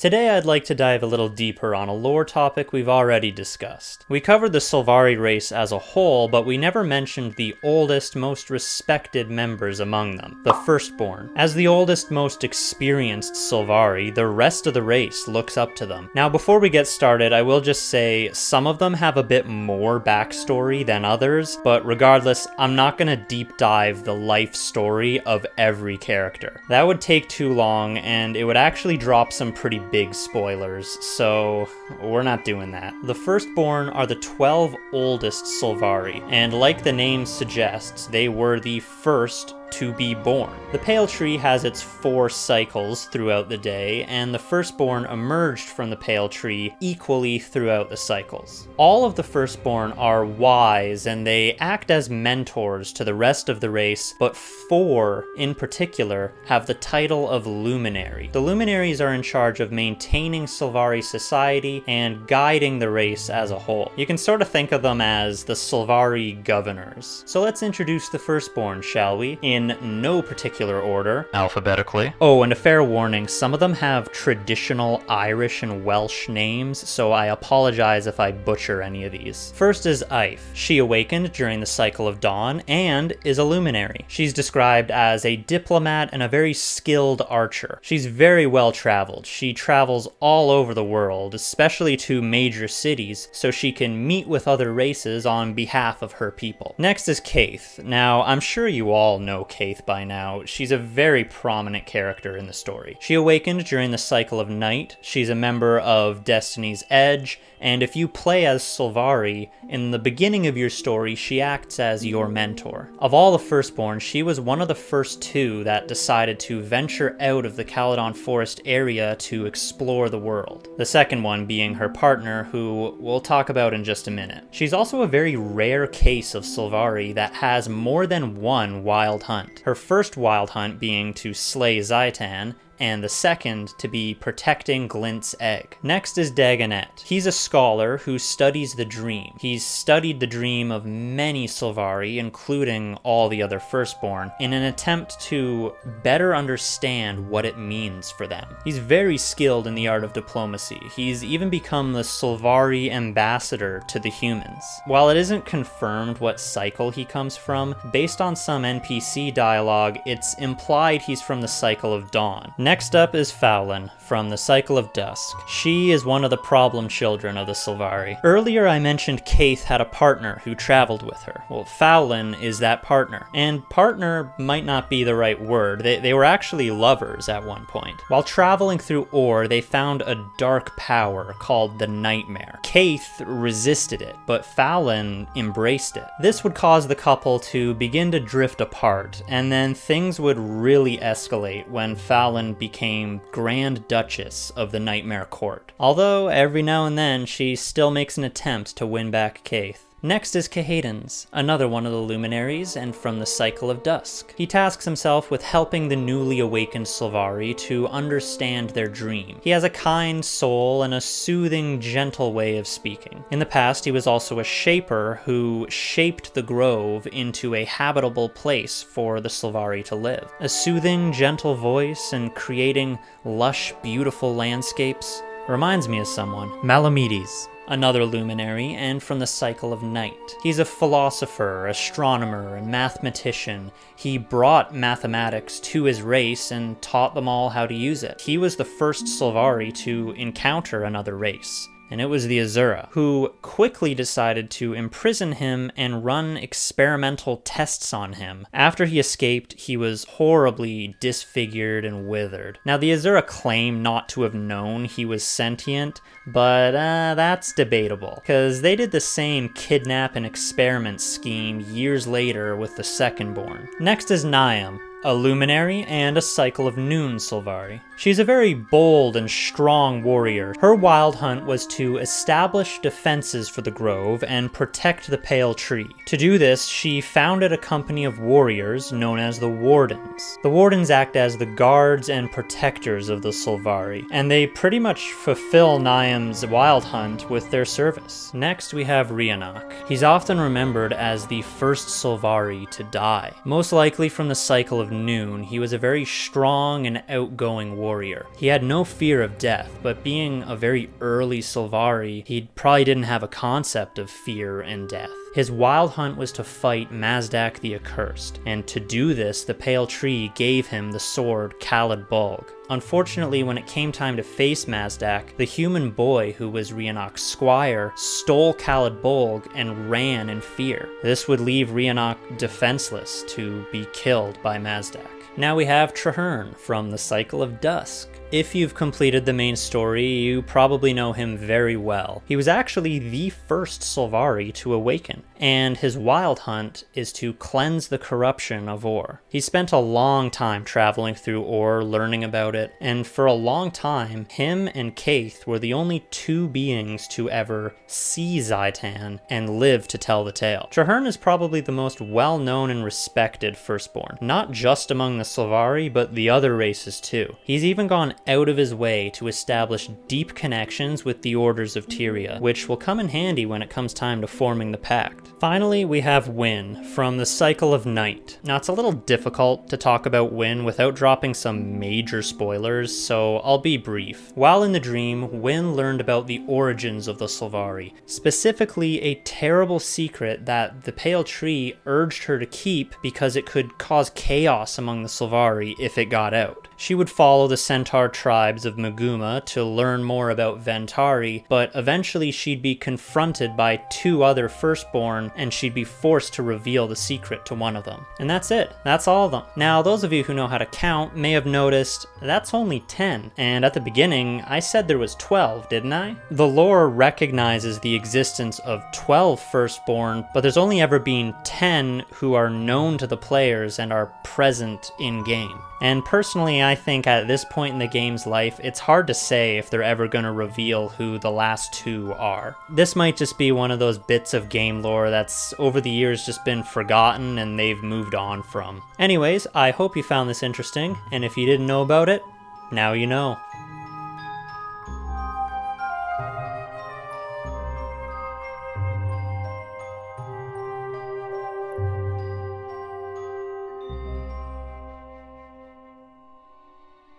Today I'd like to dive a little deeper on a lore topic we've already discussed. We covered the Sylvari race as a whole, but we never mentioned the oldest, most respected members among them, the Firstborn. As the oldest, most experienced Sylvari, the rest of the race looks up to them. Now before we get started, I will just say some of them have a bit more backstory than others, but regardless, I'm not gonna deep dive the life story of every character. That would take too long, and it would actually drop some pretty big spoilers, so we're not doing that. The Firstborn are the 12 oldest Sylvari, and like the name suggests, they were the first to be born. The Pale Tree has its 4 cycles throughout the day, and the Firstborn emerged from the Pale Tree equally throughout the cycles. All of the Firstborn are wise, and they act as mentors to the rest of the race, but 4 in particular have the title of Luminary. The Luminaries are in charge of maintaining Sylvari society and guiding the race as a whole. You can sort of think of them as the Sylvari governors. So let's introduce the Firstborn, shall we? In no particular order. Alphabetically. Oh, and a fair warning, some of them have traditional Irish and Welsh names, so I apologize if I butcher any of these. First is Aif. She awakened during the cycle of dawn and is a luminary. She's described as a diplomat and a very skilled archer. She's very well traveled. She travels all over the world, especially to major cities, so she can meet with other races on behalf of her people. Next is Kath. Now, I'm sure you all know Kath by now. She's a very prominent character in the story. She awakened during the cycle of night. She's a member of Destiny's Edge, and if you play as Sylvari, in the beginning of your story, she acts as your mentor. Of all the Firstborn, she was one of the first 2 that decided to venture out of the Caledon Forest area to explore the world. The second one being her partner, who we'll talk about in just a minute. She's also a very rare case of Sylvari that has more than one wild hunt. Her first wild hunt being to slay Zaitan, and the second to be protecting Glint's egg. Next is Dagoth. He's a scholar who studies the dream. He's studied the dream of many Sylvari, including all the other Firstborn, in an attempt to better understand what it means for them. He's very skilled in the art of diplomacy. He's even become the Sylvari ambassador to the humans. While it isn't confirmed what cycle he comes from, based on some NPC dialogue, it's implied he's from the cycle of dawn. Next up is Fallon, from the Cycle of Dusk. She is one of the problem children of the Sylvari. Earlier I mentioned Kath had a partner who traveled with her. Well, Fallon is that partner. And partner might not be the right word. They were actually lovers at one point. While traveling through Ore, they found a dark power called the Nightmare. Kath resisted it, but Fallon embraced it. This would cause the couple to begin to drift apart, and then things would really escalate when Fallon became Grand Duchess of the Nightmare Court. Although every now and then she still makes an attempt to win back Kath. Next is Khaedins, another one of the Luminaries and from the Cycle of Dusk. He tasks himself with helping the newly awakened Sylvari to understand their dream. He has a kind soul and a soothing, gentle way of speaking. In the past, he was also a shaper who shaped the grove into a habitable place for the Sylvari to live. A soothing, gentle voice and creating lush, beautiful landscapes reminds me of someone. Malamedes, another luminary, and from the Cycle of Night. He's a philosopher, astronomer, and mathematician. He brought mathematics to his race and taught them all how to use it. He was the first Sylvari to encounter another race, and it was the Azura, who quickly decided to imprison him and run experimental tests on him. After he escaped, he was horribly disfigured and withered. Now, the Azura claim not to have known he was sentient, but that's debatable, because they did the same kidnap and experiment scheme years later with the Secondborn. Next is Niam, a luminary and a Cycle of Noon Sylvari. She's a very bold and strong warrior. Her wild hunt was to establish defenses for the grove and protect the Pale Tree. To do this, she founded a company of warriors known as the Wardens. The Wardens act as the guards and protectors of the Sylvari, and they pretty much fulfill Niam's wild hunt with their service. Next, we have Riyanak. He's often remembered as the first Sylvari to die, most likely from the Cycle of noon, he was a very strong and outgoing warrior. He had no fear of death, but being a very early Sylvari, he probably didn't have a concept of fear and death. His wild hunt was to fight Mazdak the Accursed, and to do this, the Pale Tree gave him the sword Khalid Borg. Unfortunately, when it came time to face Mazdak, the human boy who was Riyanak's squire stole Khalid Borg and ran in fear. This would leave Riyanak defenseless to be killed by Mazdak. Now we have Trehern from the Cycle of Dusk. If you've completed the main story, you probably know him very well. He was actually the first Sylvari to awaken, and his wild hunt is to cleanse the corruption of Ur. He spent a long time traveling through Ur, learning about it, and for a long time, him and Kath were the only two beings to ever see Zhaitan and live to tell the tale. Trehern is probably the most well-known and respected Firstborn, not just among the Sylvari, but the other races too. He's even gone out of his way to establish deep connections with the Orders of Tyria, which will come in handy when it comes time to forming the Pact. Finally, we have Wynn from the Cycle of Night. Now, it's a little difficult to talk about Wynn without dropping some major spoilers, so I'll be brief. While in the dream, Wynn learned about the origins of the Sylvari, specifically a terrible secret that the Pale Tree urged her to keep because it could cause chaos among the Sylvari if it got out. She would follow the centaur tribes of Maguma to learn more about Ventari, but eventually she'd be confronted by two other Firstborn, and she'd be forced to reveal the secret to one of them. And that's it. That's all of them. Now, those of you who know how to count may have noticed that's only 10, and at the beginning, I said there was 12, didn't I? The lore recognizes the existence of 12 Firstborn, but there's only ever been 10 who are known to the players and are present in-game. And personally, I think at this point in the game's life, it's hard to say if they're ever going to reveal who the last two are. This might just be one of those bits of game lore that's over the years just been forgotten and they've moved on from. Anyways, I hope you found this interesting, and if you didn't know about it, now you know.